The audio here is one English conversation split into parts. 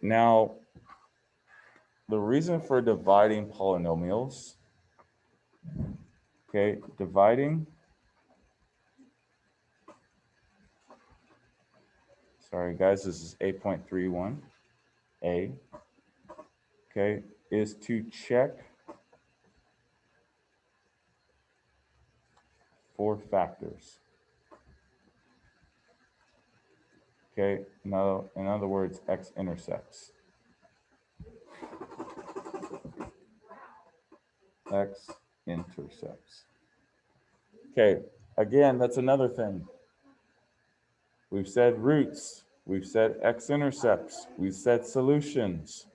now the reason for dividing polynomials, okay, dividing, sorry guys, this is 8.31a, okay, is to check for factors. Okay, now in other words, X intercepts. X intercepts. Okay, again, that's another thing. We've said roots, we've said X intercepts, we've said solutions.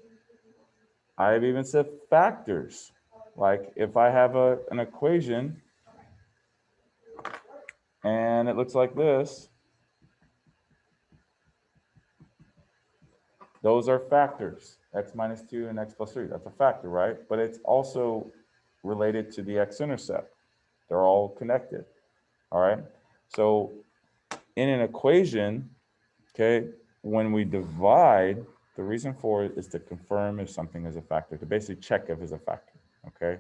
I've even said factors. Like if I have an equation and it looks like this, those are factors, X minus 2 and X plus 3. That's a factor, right? But it's also related to the X intercept. They're all connected, all right? So in an equation, okay, when we divide, the reason for it is to confirm if something is a factor, to basically check if it's a factor, okay?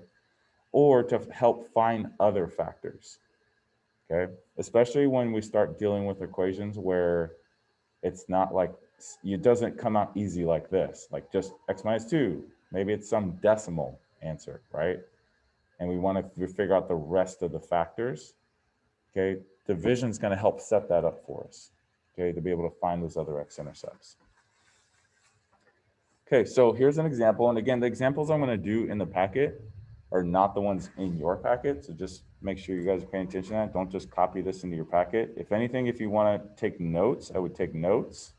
Or to help find other factors, okay? Especially when we start dealing with equations where it's not like, it doesn't come out easy like this, like just X minus 2, maybe it's some decimal answer, right? And we want to figure out the rest of the factors, okay? Division is going to help set that up for us, okay, to be able to find those other X intercepts. Okay, so here's an example. And again, the examples I'm going to do in the packet are not the ones in your packet. So just make sure you guys are paying attention to that. Don't just copy this into your packet. If anything, if you want to take notes, I would take notes,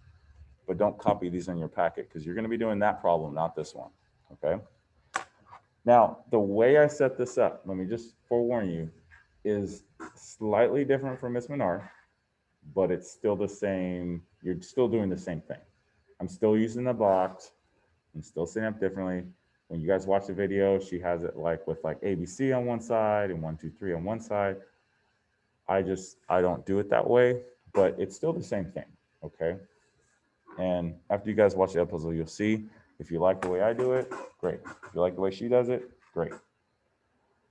but don't copy these in your packet because you're going to be doing that problem, not this one, okay? Now, the way I set this up, let me just forewarn you, is slightly different from Miss Menard, but it's still the same. You're still doing the same thing. I'm still using the box. I'm still setting up differently. When you guys watch the video, she has it like with like ABC on one side and 1, 2, 3 on one side. I don't do it that way, but it's still the same thing, okay? And after you guys watch the episode, you'll see if you like the way I do it, great. If you like the way she does it, great.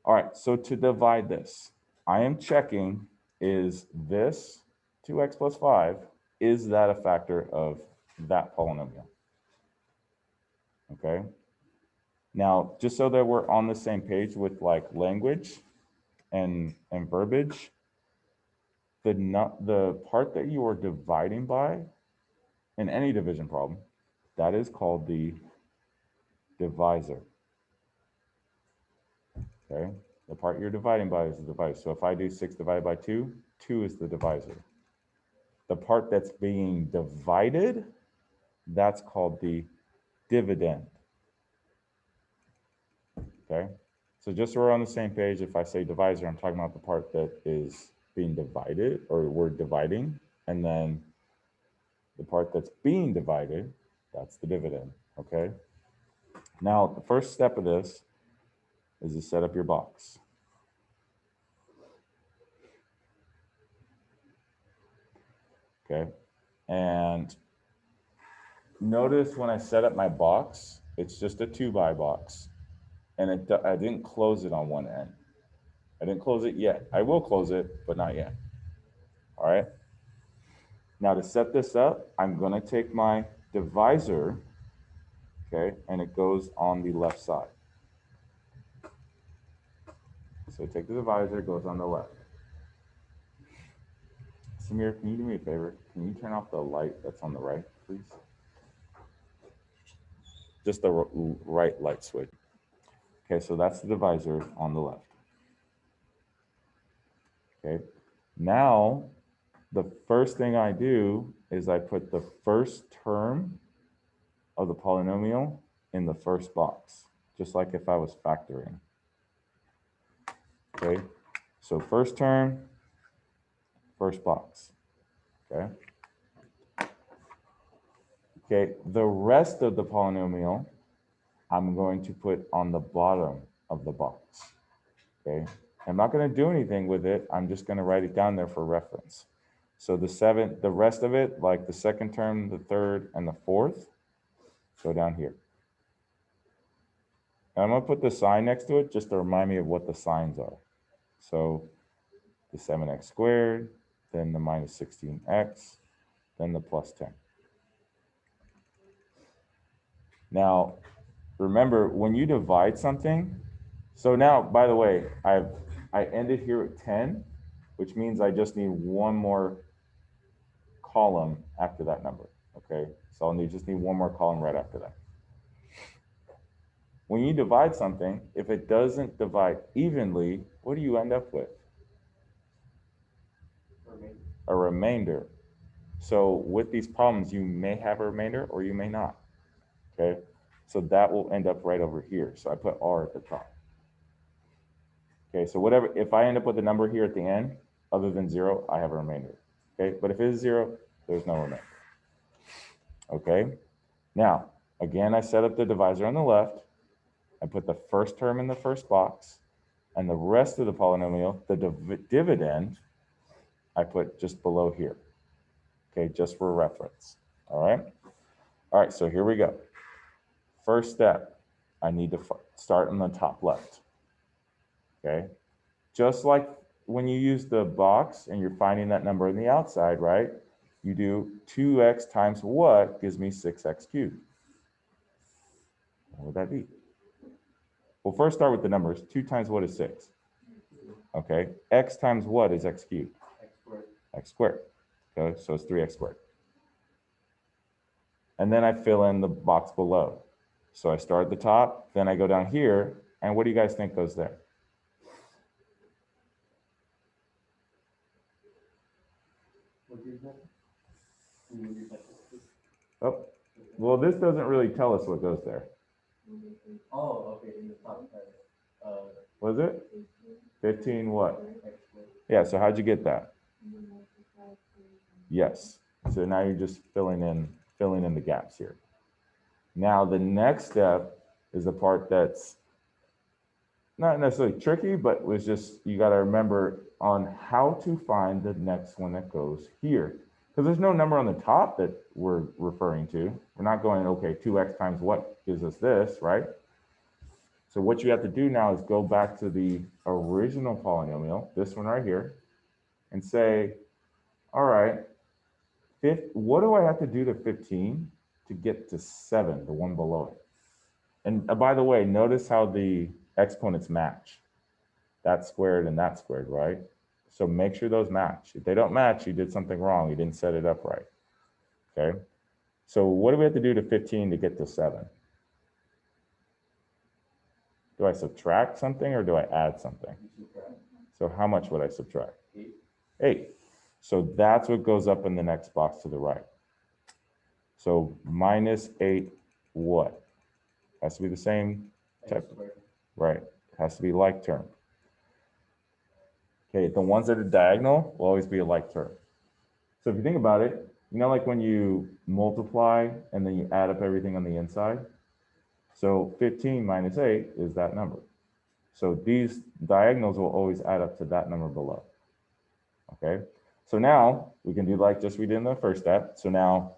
All right, so to divide this, I am checking, is this 2x plus 5, is that a factor of that polynomial? Okay. Now, just so that we're on the same page with like language and verbiage, the part that you are dividing by in any division problem, that is called the divisor. Okay, the part you're dividing by is the divisor. So if I do 6 divided by 2, 2 is the divisor. The part that's being divided, that's called the dividend. Okay, so just so we're on the same page, if I say divisor, I'm talking about the part that is being divided, or we're dividing, and then the part that's being divided, that's the dividend, okay? Now, the first step of this is to set up your box. Okay, and notice when I set up my box, it's just a 2-by box, and I didn't close it on one end. I didn't close it yet. I will close it, but not yet. All right. Now to set this up, I'm going to take my divisor, okay, and it goes on the left side. So take the divisor, it goes on the left. Samir, can you do me a favor? Can you turn off the light that's on the right, please? Just the right light switch. Okay, so that's the divisor on the left. Okay, now the first thing I do is I put the first term of the polynomial in the first box, just like if I was factoring. Okay, so first term, first box. Okay. Okay, the rest of the polynomial, I'm going to put on the bottom of the box. Okay, I'm not going to do anything with it. I'm just going to write it down there for reference. So the rest of it, like the second term, the third, and the fourth, go down here. And I'm going to put the sign next to it just to remind me of what the signs are. So the 7x squared, then the minus 16x, then the plus 10. Now, remember, when you divide something, so now, by the way, I ended here at 10, which means I just need one more column after that number, okay? So I'll just need one more column right after that. When you divide something, if it doesn't divide evenly, what do you end up with? A remainder. So with these problems, you may have a remainder or you may not, okay? So that will end up right over here. So I put R at the top. Okay, so whatever, if I end up with a number here at the end, other than 0, I have a remainder. Okay, but if it is 0, there's no remainder. Okay, now, again, I set up the divisor on the left. I put the first term in the first box, and the rest of the polynomial, the dividend, I put just below here. Okay, just for reference. All right? All right, so here we go. First step, I need to start on the top left. Okay, just like when you use the box and you're finding that number on the outside, right? You do 2x times what gives me 6x cubed. What would that be? Well, first start with the numbers. 2 times what is 6? Okay, x times what is x cubed? X squared. X squared. Okay, so it's 3x squared. And then I fill in the box below. So I start at the top, then I go down here, and what do you guys think goes there? Oh, well, this doesn't really tell us what goes there. Oh, okay, in the top. Was it? 15 what? Yeah, so how'd you get that? Yes. So now you're just filling in the gaps here. Now the next step is the part that's not necessarily tricky, but was just, you got to remember on how to find the next one that goes here. Because there's no number on the top that we're referring to. We're not going, okay, 2x times what gives us this, right? So what you have to do now is go back to the original polynomial, this one right here, and say, all right, what do I have to do to 15 to get to 7, the one below it? And by the way, notice how the exponents match. That squared and that squared, right? So make sure those match. If they don't match, you did something wrong. You didn't set it up right. Okay? So what do we have to do to 15 to get to 7? Do I subtract something or do I add something? So how much would I subtract? 8. So that's what goes up in the next box to the right. So minus 8 what? Has to be the same type. Right. Has to be like term. Okay, the ones that are diagonal will always be a like term. So if you think about it, you know, like when you multiply and then you add up everything on the inside. So 15 minus 8 is that number. So these diagonals will always add up to that number below. Okay, so now we can do like just we did in the first step. So now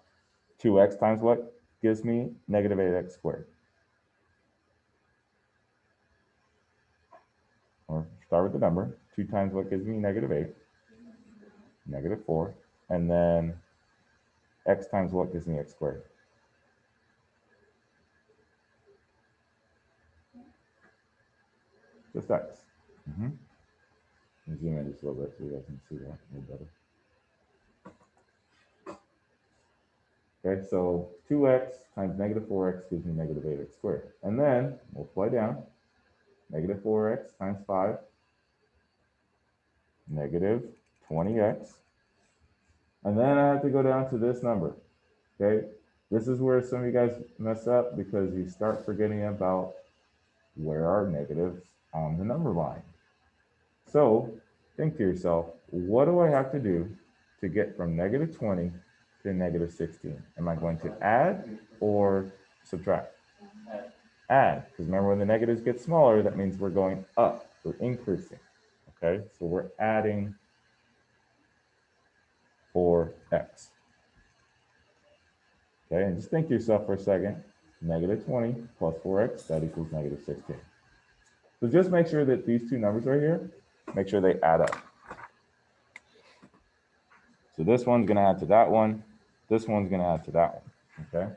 2x times what gives me negative 8x squared. Or start with the number. 2 times what gives me negative 8, negative 4. And then x times what gives me x squared. Just x. Zoom in just a little bit so you guys can see that a little better. Okay, so 2x times negative 4x gives me negative 8x squared. And then multiply down. Negative 4x times 5, negative 20x. And then I have to go down to this number. Okay, this is where some of you guys mess up because you start forgetting about where are negatives on the number line. So think to yourself, what do I have to do to get from negative 20 to negative 16? Am I going to add or subtract? Add, because remember when the negatives get smaller, that means we're going up, we're increasing. Okay, so we're adding 4x. Okay, and just think to yourself for a second, negative 20 plus 4x, that equals negative 16. So just make sure that these two numbers right here, make sure they add up. So this one's going to add to that one. This one's going to add to that one, okay?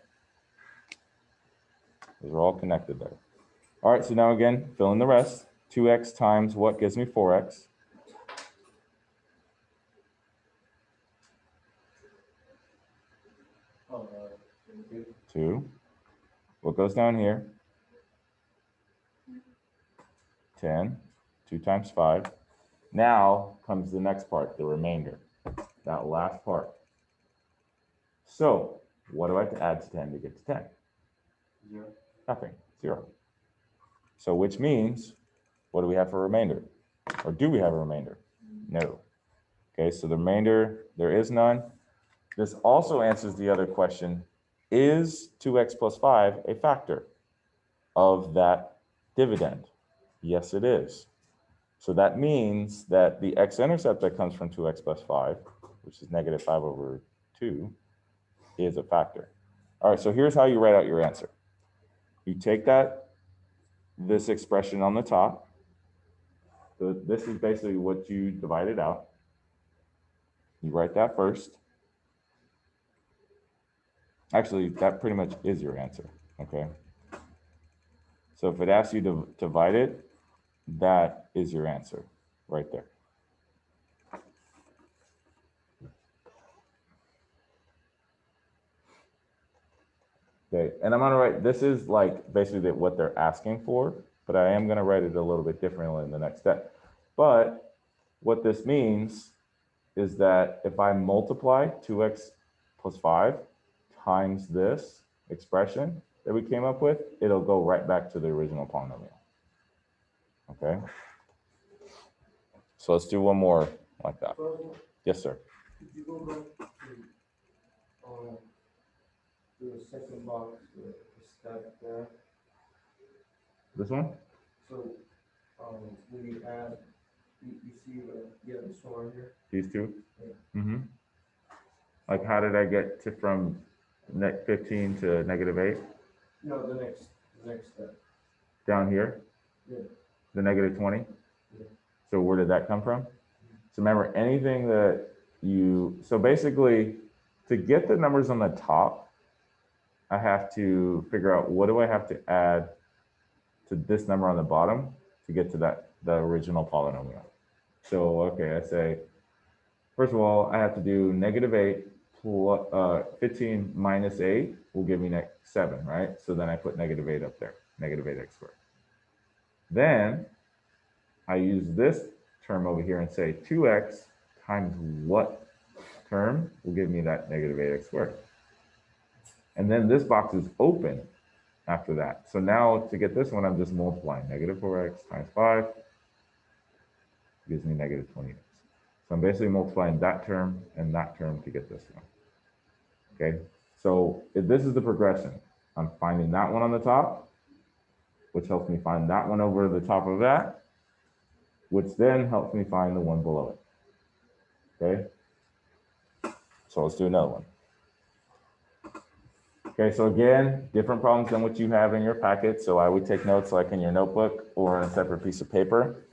Those are all connected there. All right, so now again, fill in the rest. 2x times what gives me 4x? Oh, 2. What goes down here? 10. 2 times 5. Now comes the next part, the remainder, that last part. So what do I have to add to 10 to get to 10? 0. Nothing, 0. So which means, what do we have for remainder? Or do we have a remainder? No. Okay, so the remainder, there is none. This also answers the other question, is 2x plus 5 a factor of that dividend? Yes, it is. So that means that the x-intercept that comes from 2x plus 5, which is negative 5 over 2, is a factor. All right, so here's how you write out your answer. You take this expression on the top. So this is basically what you divided out. You write that first. Actually, that pretty much is your answer, okay? So if it asks you to divide it, that is your answer right there. Okay, and I'm gonna write, this is like basically what they're asking for, but I am gonna write it a little bit differently in the next step. But what this means is that if I multiply 2x plus 5 times this expression that we came up with, it'll go right back to the original polynomial. Okay? So let's do one more like that. Yes, sir. Could you go back to the second box, the step there? This one? So when you add, you see this one right here? These two? Yeah. Mm-hmm. Like how did I get to from net 15 to negative 8? No, the next step. Down here? Yeah. The negative 20? Yeah. So where did that come from? So remember, anything that so basically, to get the numbers on the top, I have to figure out what do I have to add to this number on the bottom to get to the original polynomial. So, okay, I say, first of all, I have to do negative 8 plus 15 minus 8 will give me 7, right? So then I put negative 8 up there, negative 8x squared. Then I use this term over here and say 2x times what term will give me that negative 8x squared. And then this box is open after that. So now to get this one, I'm just multiplying. Negative 4x times 5 gives me negative 20x. So I'm basically multiplying that term and that term to get this one. Okay, so if this is the progression. I'm finding that one on the top, which helps me find that one over the top of that, which then helps me find the one below it. Okay, so let's do another one. Okay, so again, different problems than what you have in your packet. So I would take notes like in your notebook or on a separate piece of paper,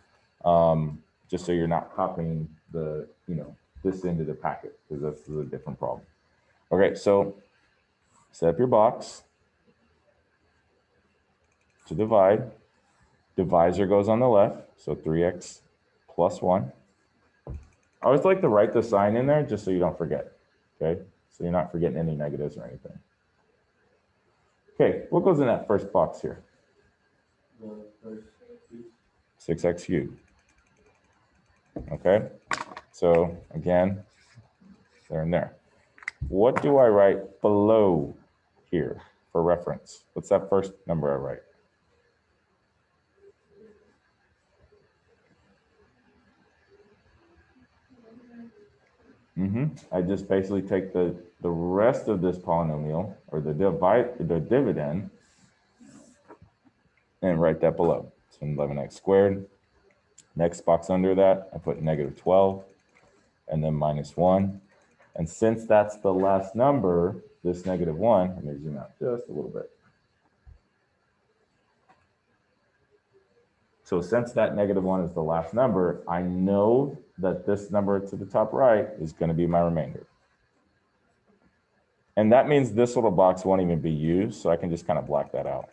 just so you're not copying this into the packet, because this is a different problem. Okay, so set up your box to divide. Divisor goes on the left, so 3x plus 1. I always like to write the sign in there just so you don't forget, okay? So you're not forgetting any negatives or anything. Okay, what goes in that first box here? The first piece. 6x cubed. Okay, so again, they're in there. What do I write below here for reference? What's that first number I write? I just basically take the rest of this polynomial, or the dividend, and write that below. So 11x squared. Next box under that, I put negative 12, and then minus 1. And since that's the last number, this negative 1, let me zoom out just a little bit. So since that -1 is the last number, I know that this number to the top right is going to be my remainder. And that means this little box won't even be used, so I can just kind of black that out.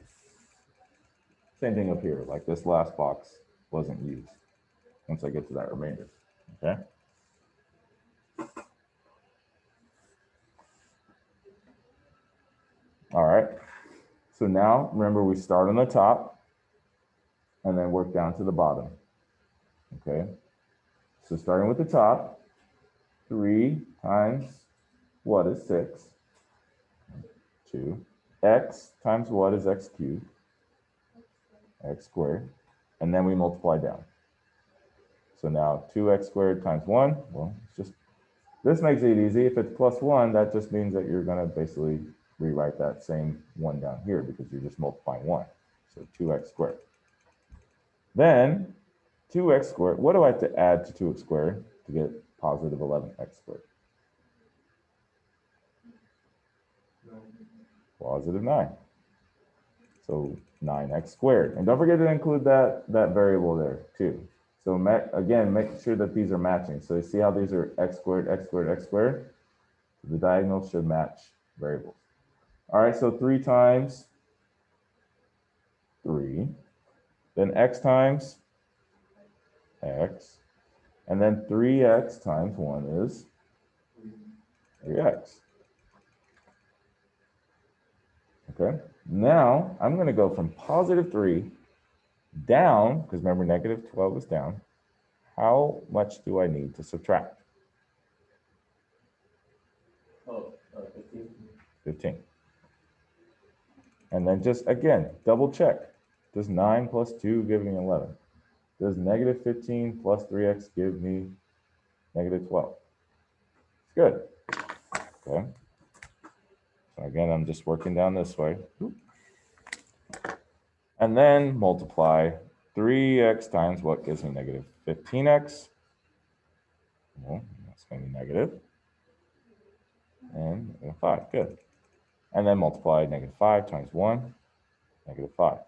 Same thing up here, like this last box wasn't used once I get to that remainder, okay? All right, so now remember we start on the top and then work down to the bottom, okay? So starting with the top, 3 times what is 6? 2. X times what is x cubed? X squared. And then we multiply down. So now 2x squared times 1, well, it's just, this makes it easy. If it's plus 1, that just means that you're going to basically rewrite that same 1 down here because you're just multiplying 1. So 2x squared. Then 2x squared, what do I have to add to 2x squared to get positive 11x squared? Positive 9. So 9x squared. And don't forget to include that variable there too. So again, make sure that these are matching. So you see how these are x squared, x squared, x squared? The diagonals should match variables. All right, so 3 times 3. Then x times x. And then 3x times 1 is 3x. Okay, now I'm going to go from positive 3 down, because remember negative 12 is down. How much do I need to subtract? 15. 15. And then just, again, double check. Does 9 plus 2 give me 11? Does negative 15 plus 3x give me negative 12? It's good. Okay. So again, I'm just working down this way. And then multiply 3x times what gives me negative 15x. Well, that's going to be negative. And negative 5, good. And then multiply negative 5 times 1, negative 5.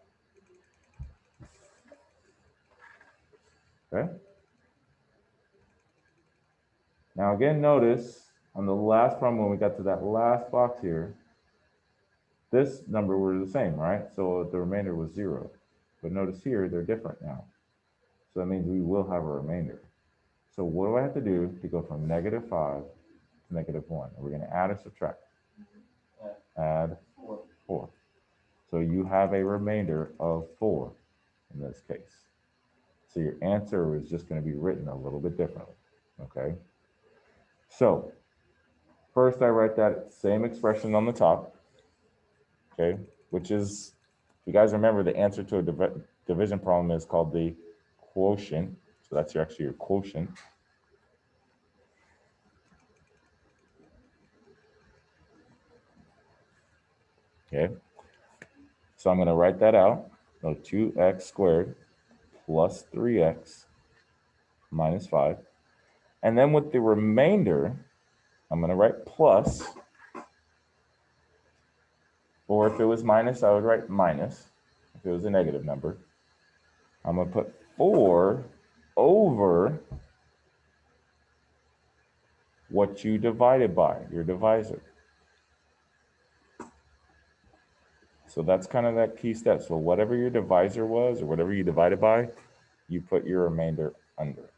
Okay. Now again, notice on the last problem when we got to that last box here, this number were the same, right? So the remainder was 0. But notice here, they're different now. So that means we will have a remainder. So what do I have to do to go from negative 5 to negative 1? We're going to add or subtract? Add 4. So you have a remainder of 4 in this case. So your answer is just going to be written a little bit differently, okay? So first I write that same expression on the top, okay? Which is, if you guys remember, the answer to a division problem is called the quotient. So that's actually your quotient. Okay, so I'm going to write that out. So 2x squared plus 3x minus 5. And then with the remainder, I'm going to write plus. Or if it was minus, I would write minus. If it was a negative number, I'm going to put 4 over what you divided by, your divisor. So that's kind of that key step. So whatever your divisor was, or whatever you divided by, you put your remainder under it.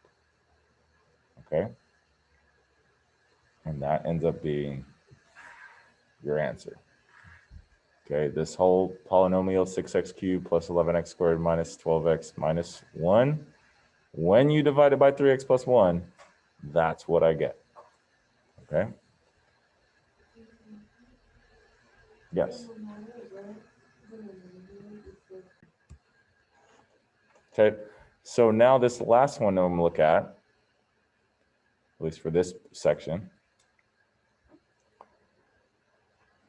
Okay? And that ends up being your answer. Okay, this whole polynomial 6x cubed plus 11x squared minus 12x minus 1, when you divide it by 3x plus 1, that's what I get. Okay? Yes. Okay, so now this last one I'm going to look at least for this section.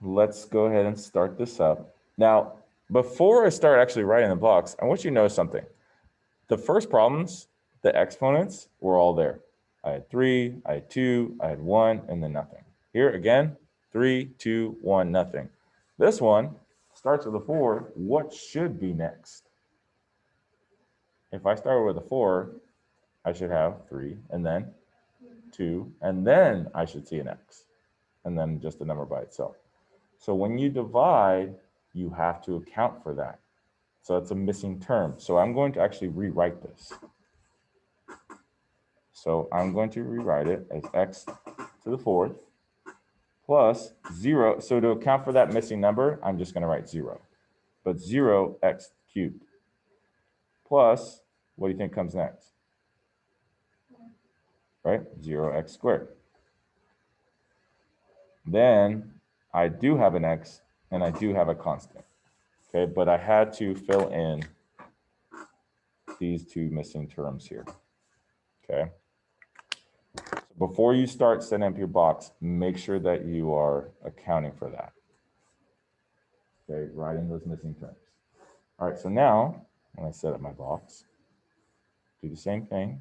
Let's go ahead and start this up. Now, before I start actually writing the blocks, I want you to know something. The first problems, the exponents were all there. I had 3, I had 2, I had 1, and then nothing. Here again, 3, 2, 1, nothing. This one starts with a 4. What should be next? If I start with a 4, I should have 3, and then 2, and then I should see an x, and then just a number by itself. So when you divide, you have to account for that. So it's a missing term. So I'm going to actually rewrite this. So I'm going to rewrite it as x to the 4th plus 0. So to account for that missing number, I'm just going to write 0. But 0x cubed plus, what do you think comes next? Right? 0x squared. Then I do have an x and I do have a constant. Okay, but I had to fill in these two missing terms here. Okay. So before you start setting up your box, make sure that you are accounting for that. Okay, writing those missing terms. All right, so now when I set up my box, do the same thing.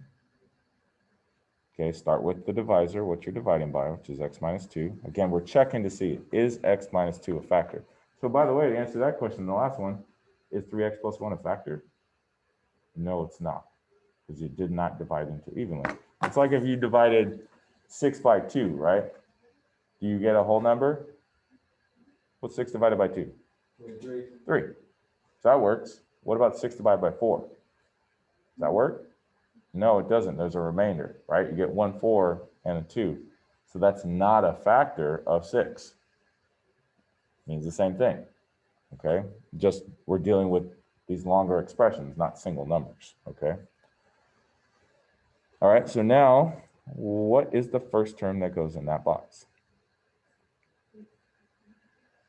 Okay, start with the divisor, what you're dividing by, which is x minus 2. Again, we're checking to see, is x minus 2 a factor? So by the way, to answer that question, the last one, is 3x plus 1 a factor? No, it's not, because you did not divide into evenly. It's like if you divided 6 by 2, right? Do you get a whole number? What's 6 divided by 2? 3. So that works. What about 6 divided by 4? Does that work? No, it doesn't. There's a remainder, right? You get 1 4 and a 2. So that's not a factor of 6. Means the same thing, okay? Just we're dealing with these longer expressions, not single numbers, okay? All right, so now what is the first term that goes in that box?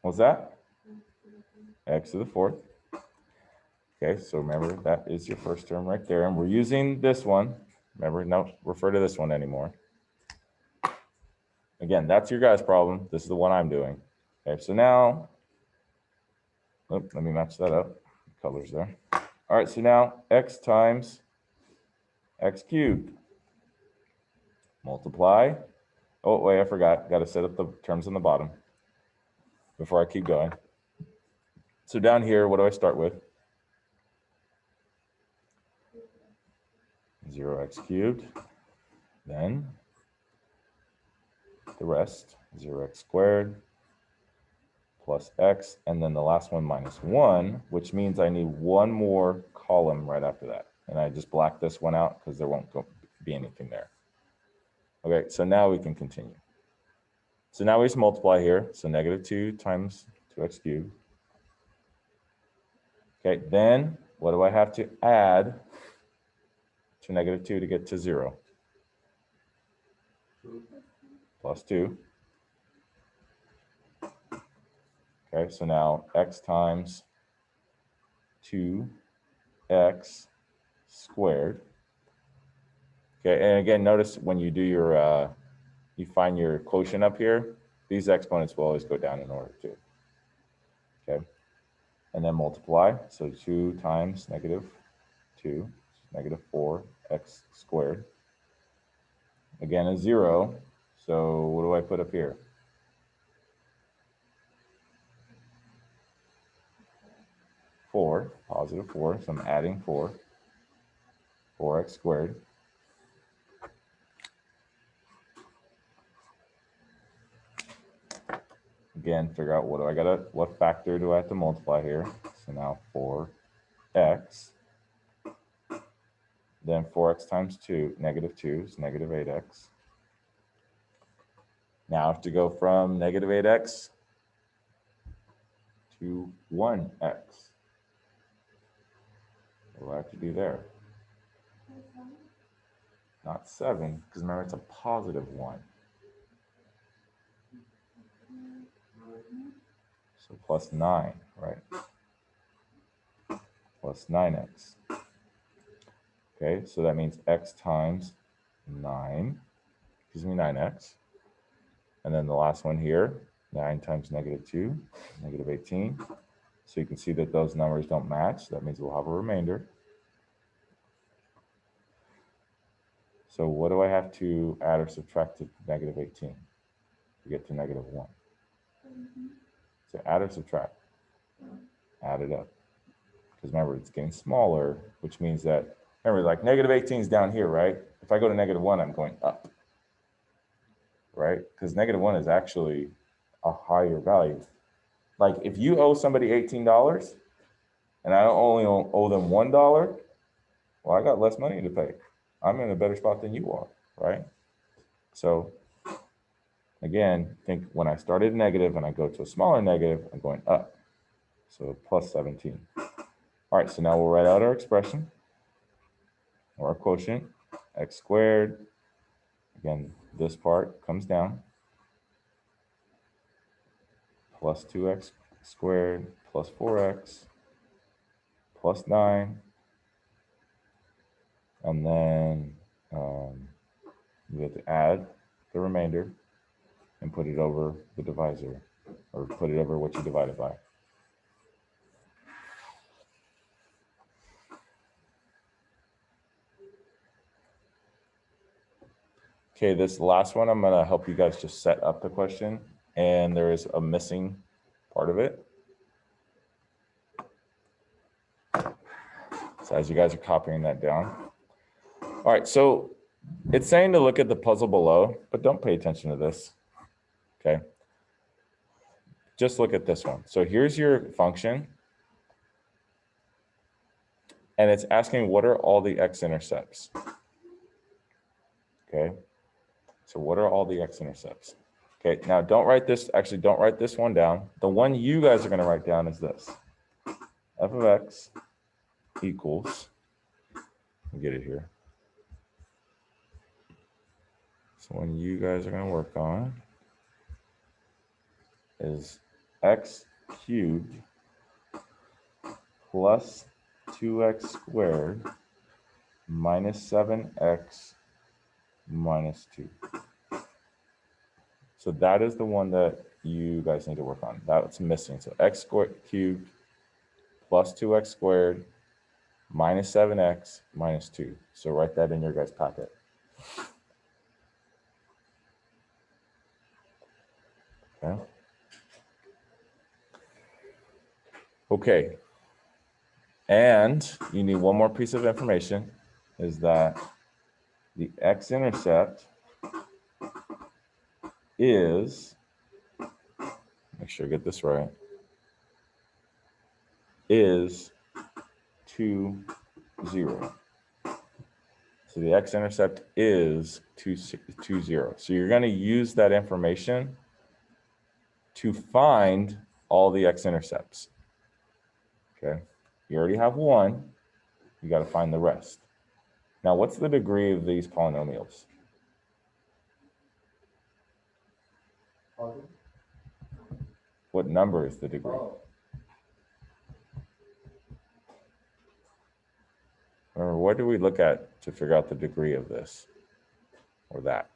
What's that? X to the 4th. Okay, so remember that is your first term right there. And we're using this one. Remember, don't refer to this one anymore. Again, that's your guys' problem. This is the one I'm doing. Okay, so now, let me match that up. Colors there. All right, so now x times x cubed. Multiply. Oh, wait, I forgot. Got to set up the terms on the bottom before I keep going. So down here, what do I start with? 0x cubed. Then the rest, 0x squared plus x, and then the last one minus 1, which means I need one more column right after that. And I just black this one out because there won't be anything there. Okay, so now we can continue. So now we just multiply here. So negative 2 times 2x cubed. Okay, then what do I have to add to negative 2 to get to 0? Plus 2. Okay, so now x times 2x squared. Okay, and again, notice when you do your, you find your quotient up here, these exponents will always go down in order too. Okay, and then multiply. So 2 times negative 2, negative 4x squared. Again, a 0. So what do I put up here? 4, positive 4. So I'm adding 4. 4x squared. Again, figure out what factor do I have to multiply here? So now 4x. Then 4x times 2, negative 2 is negative 8x. Now I have to go from negative 8x to 1x. What do I have to do there? Not 7, because remember it's a positive 1. So plus 9, right? Plus 9x. Okay, so that means x times 9 gives me 9x. And then the last one here, 9 times negative 2, negative 18. So you can see that those numbers don't match. That means we'll have a remainder. So what do I have to add or subtract to negative 18 to get to negative 1? So add or subtract? Add it up. Because remember, it's getting smaller, which means that Remember, like negative 18 is down here, right? If I go to negative 1, I'm going up, right? Because negative 1 is actually a higher value. Like if you owe somebody $18 and I only owe them $1, well, I got less money to pay. I'm in a better spot than you are, right? So again, think when I started negative and I go to a smaller negative, I'm going up. So plus 17. All right, so now we'll write out our expression or our quotient, x squared. Again, this part comes down. Plus 2x squared plus 4x plus 9. And then we have to add the remainder and put it over the divisor, or put it over what you divided by. Okay, this last one, I'm gonna help you guys just set up the question, and there is a missing part of it. So as you guys are copying that down. All right, so it's saying to look at the puzzle below, but don't pay attention to this, okay? Just look at this one. So here's your function, and it's asking what are all the x-intercepts, okay? So what are all the x-intercepts? Okay, now don't write this, actually don't write this one down. The one you guys are gonna write down is this. F of x equals, let me get it here. So one you guys are gonna work on is x cubed plus 2x squared minus 7x minus 2. So that is the one that you guys need to work on. That's missing. So x squared cubed plus 2x squared minus 7x minus 2. So write that in your guys' packet. Okay. Okay. And you need one more piece of information, is that the x-intercept is, make sure I get this right, is 2, 0. So the x-intercept is 2, 0. So you're going to use that information to find all the x-intercepts. Okay, you already have one, you got to find the rest. Now, what's the degree of these polynomials? What number is the degree? Remember, what do we look at to figure out the degree of this or that?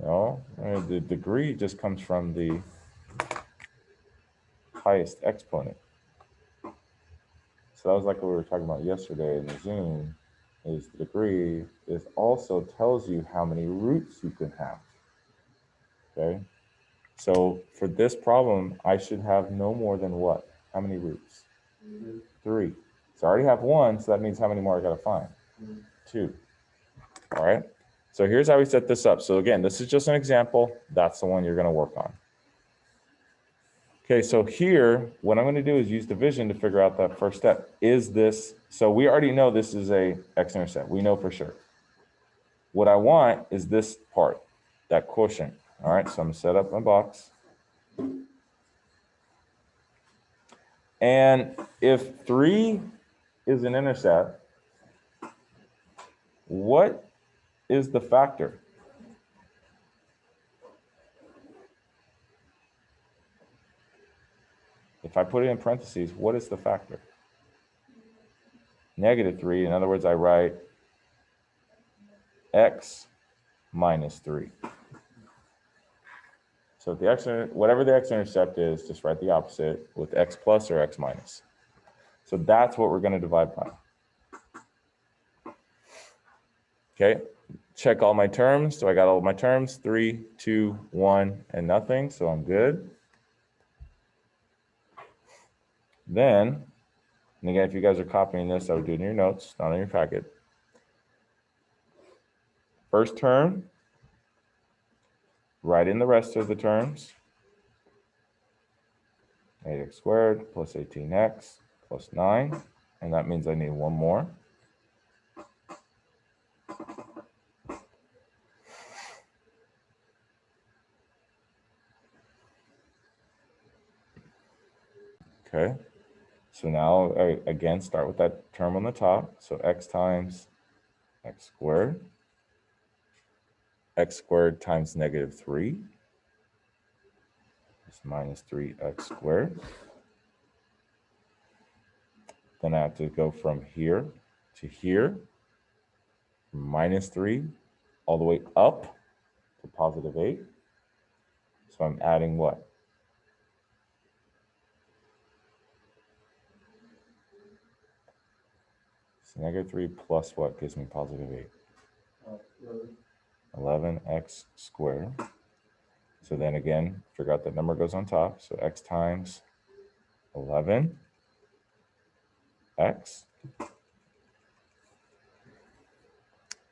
No, the degree just comes from the highest exponent. So that was like what we were talking about yesterday in the Zoom, is the degree is also tells you how many roots you can have, okay? So for this problem, I should have no more than what? How many roots? 3. So I already have 1, so that means how many more I gotta find? 2, all right? So here's how we set this up. So again, this is just an example. That's the one you're gonna work on. Okay, so here, what I'm going to do is use division to figure out that first step. Is this, so we already know this is a x-intercept. We know for sure. What I want is this part, that quotient. All right, so I'm going to set up my box. And if 3 is an intercept, what is the factor? If I put it in parentheses, what is the factor? -3. In other words, I write x minus 3. So if the x, whatever the x-intercept is, just write the opposite with x plus or x minus. So that's what we're going to divide by. Okay, check all my terms. So I got all my terms, 3, 2, 1, and nothing. So I'm good. Then, and again, if you guys are copying this, I would do it in your notes, not in your packet. First term, write in the rest of the terms. 8x squared plus 18x plus 9. And that means I need one more. Okay. So now, again, start with that term on the top. So x times x squared times negative 3 is minus 3x squared. Then I have to go from here to here, minus 3, all the way up to positive 8. So I'm adding what? So negative 3 plus what gives me positive 8? 11x squared. So then again, figure out that number goes on top. So x times 11x.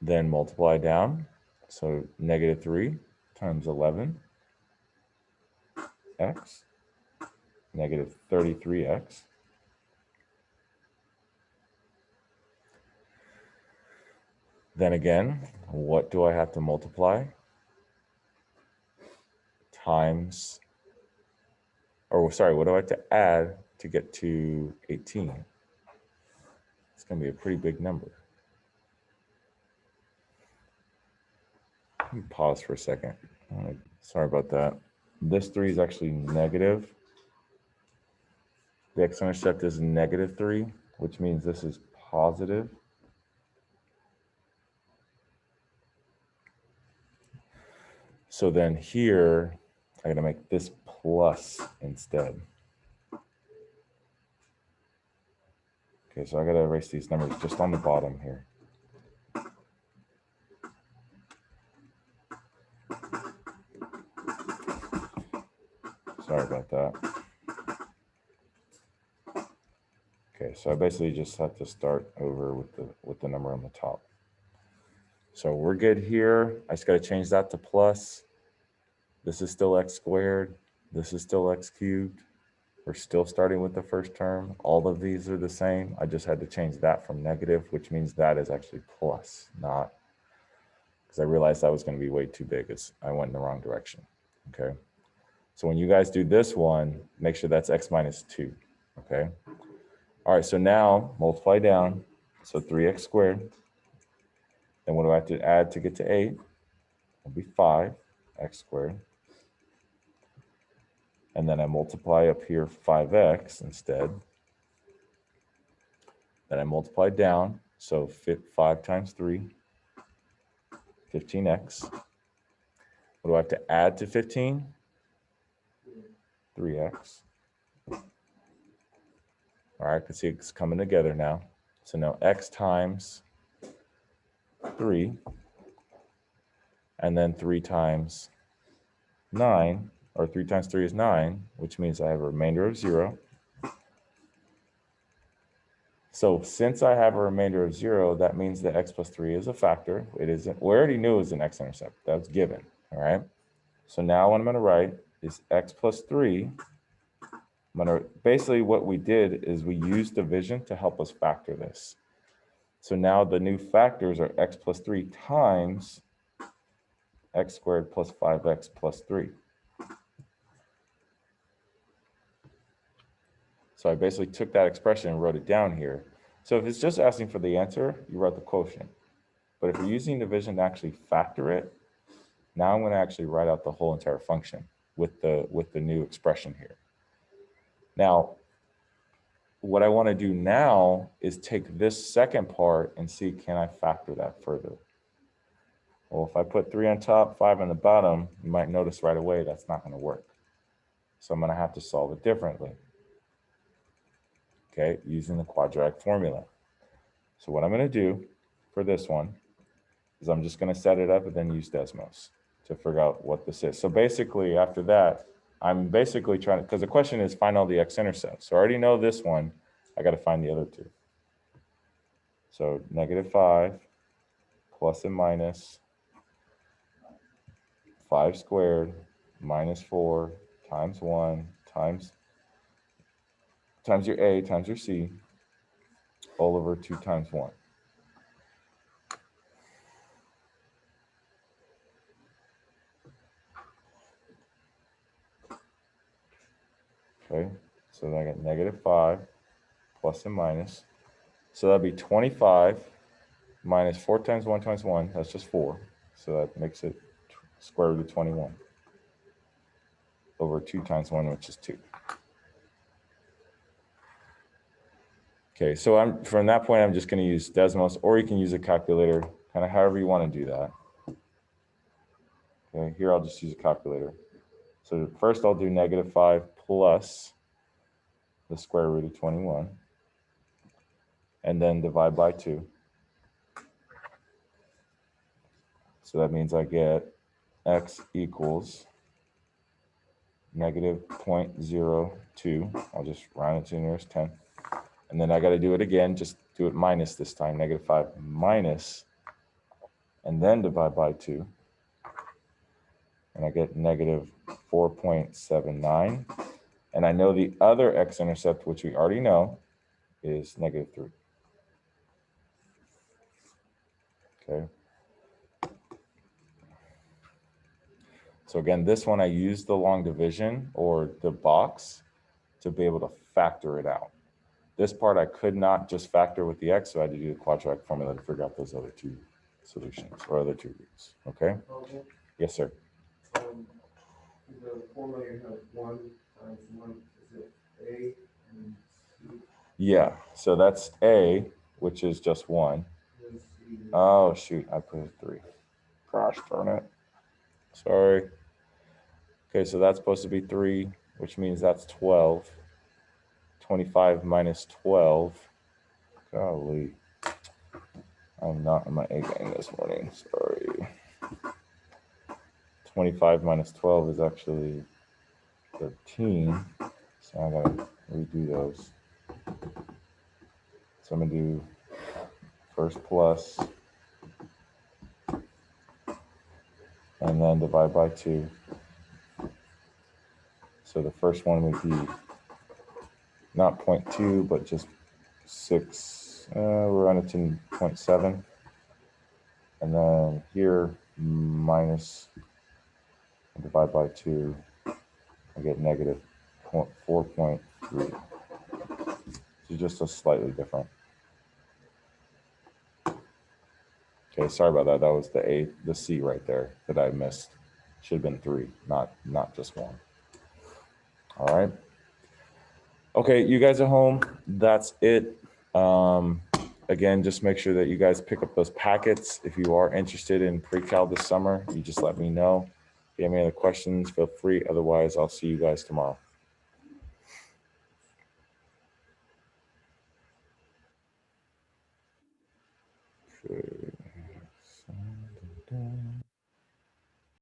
Then multiply down. So negative 3 times 11x, negative 33x. Then again, what do I have to multiply? Times, or sorry, what do I have to add to get to 18? It's going to be a pretty big number. Let me pause for a second. Sorry about that. This 3 is actually negative. The x-intercept is negative 3, which means this is positive. So then here, I'm going to make this plus instead. Okay, so I got to erase these numbers just on the bottom here. Sorry about that. Okay, so I basically just have to start over with the number on the top. So we're good here. I just got to change that to plus. This is still x squared. This is still x cubed. We're still starting with the first term. All of these are the same. I just had to change that from negative, which means that is actually plus, not, because I realized that was going to be way too big. I went in the wrong direction. Okay. So when you guys do this one, make sure that's x minus 2. Okay. All right. So now multiply down. So 3x squared. Then what do I have to add to get to 8? It'll be 5x squared. And then I multiply up here 5x instead. Then I multiply down. So 5 times 3, 15x. What do I have to add to 15? 3x. All right, I can see it's coming together now. So now x times 3, and then 3 times 9, or 3 times 3 is 9, which means I have a remainder of 0. So since I have a remainder of 0, that means that x plus 3 is a factor. It isn't, we already knew it was an x-intercept. That's given, all right? So now what I'm going to write is x plus 3. Basically what we did is we used division to help us factor this. So now the new factors are x plus 3 times x squared plus 5x plus 3. So I basically took that expression and wrote it down here. So if it's just asking for the answer, you write the quotient. But if you're using division to actually factor it, now I'm going to actually write out the whole entire function with the new expression here. Now, what I want to do now is take this second part and see, can I factor that further? Well, if I put 3 on top, 5 on the bottom, you might notice right away that's not going to work. So I'm going to have to solve it differently. Okay, using the quadratic formula. So what I'm going to do for this one is I'm just going to set it up and then use Desmos to figure out what this is. So basically, after that, I'm basically trying to, because the question is find all the x-intercepts. So I already know this one. I got to find the other two. So -5 plus and minus 5 squared minus 4 times 1 times your A times your C all over 2 times 1. Okay, so then I got -5 plus and minus. So that'd be 25 minus 4 times 1 times 1. That's just 4. So that makes it square root of 21 over 2 times 1, which is 2. Okay, so from that point, I'm just going to use Desmos, or you can use a calculator, kind of however you want to do that. Okay, here I'll just use a calculator. So first I'll do -5 plus the square root of 21, and then divide by 2. So that means I get x equals -0.02. I'll just round it to the nearest 10. And then I got to do it again, just do it minus this time, -5 minus, and then divide by 2. And I get -4.79. And I know the other x-intercept, which we already know, is -3. Okay. So again, this one I used the long division or the box to be able to factor it out. This part I could not just factor with the x, so I had to do the quadratic formula to figure out those other two solutions or other two roots. Okay? Okay. Yes, sir. The formula you have 1 times 1, is it A and C? Yeah, so that's A, which is just 1. And C is Oh, shoot, I put 3. Gosh darn it. Sorry. Okay, so that's supposed to be 3, which means that's 12. 25 minus 12. Golly. I'm not in my A game this morning. Sorry. 25 minus 12 is actually 13. So I gotta redo those. So I'm gonna do first plus and then divide by 2. So the first one would be not 0.2, but just 6. We're on it to 0.7. And then here minus and divide by 2. I get -4.3. So just a slightly different. Okay, sorry about that. That was the C right there that I missed. Should have been 3, not just 1. All right. Okay, you guys at home, that's it. Again, just make sure that you guys pick up those packets. If you are interested in pre-cal this summer, you just let me know. If you have any other questions, feel free. Otherwise, I'll see you guys tomorrow. Okay.